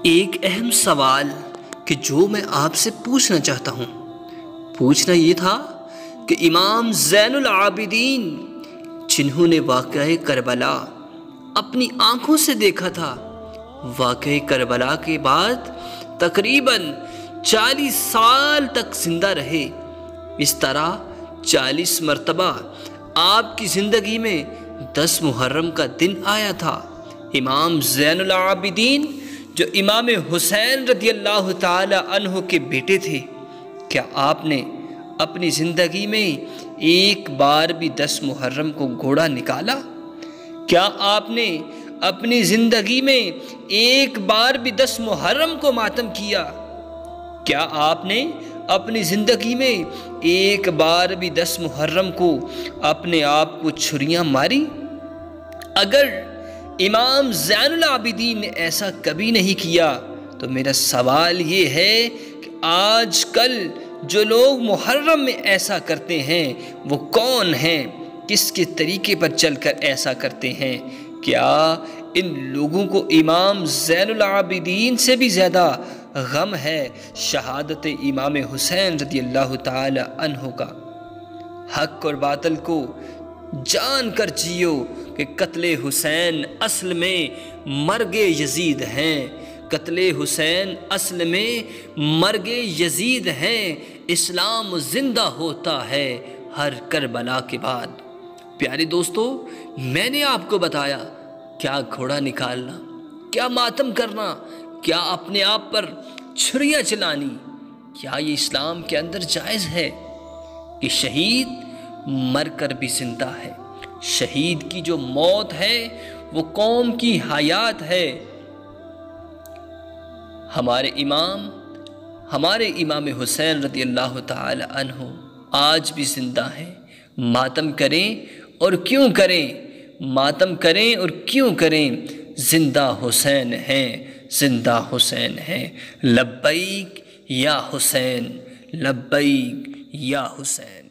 ایک اہم سوال کہ جو میں آپ سے پوچھنا چاہتا ہوں، پوچھنا یہ تھا کہ امام زین العابدین جنہوں نے واقعہ کربلا اپنی آنکھوں سے دیکھا تھا، واقعہ کربلا کے بعد تقریباً 40 سال تک زندہ رہے۔ اس طرح 40 مرتبہ آپ کی زندگی میں 10 محرم کا دن آیا تھا۔ امام زین العابدین جو امام حسین رضی اللہ تعالی عنہ کے بیٹے تھے، کیا آپ نے اپنی زندگی میں ایک بار بھی 10 محرم کو گھوڑا نکالا؟ کیا آپ نے اپنی زندگی میں ایک بار بھی 10 محرم کو ماتم کیا؟ کیا آپ نے اپنی زندگی میں ایک بار بھی 10 محرم کو اپنے آپ کو چھریاں ماری؟ اگر امام زین العابدین نے ایسا کبھی نہیں کیا تو میرا سوال یہ ہے کہ آج کل جو لوگ محرم میں ایسا کرتے ہیں وہ کون ہیں؟ کس کے طریقے پر چل کر ایسا کرتے ہیں؟ کیا ان لوگوں کو امام زین العابدین سے بھی زیادہ غم ہے شہادت امام حسین رضی اللہ تعالی عنہ کا؟ حق اور باطل کو جان کر جیو کہ قتل حسین اصل میں مرگ یزید ہیں، قتل حسین اصل میں مرگ یزید ہیں۔ اسلام زندہ ہوتا ہے ہر کربلا کے بعد۔ پیارے دوستو، میں نے آپ کو بتایا کیا گھوڑا نکالنا، کیا ماتم کرنا، کیا اپنے آپ پر چھریاں چلانی، کیا یہ اسلام کے اندر جائز ہے؟ کہ شہید مر کر بھی زندہ ہے، شہید کی جو موت ہے وہ قوم کی حیات ہے۔ ہمارے امام حسین رضی اللہ تعالی عنہ آج بھی زندہ ہیں۔ ماتم کریں اور کیوں کریں، ماتم کریں اور کیوں کریں، زندہ حسین ہیں، زندہ حسین ہیں۔ لبیک یا حسین، لبیک یا حسین۔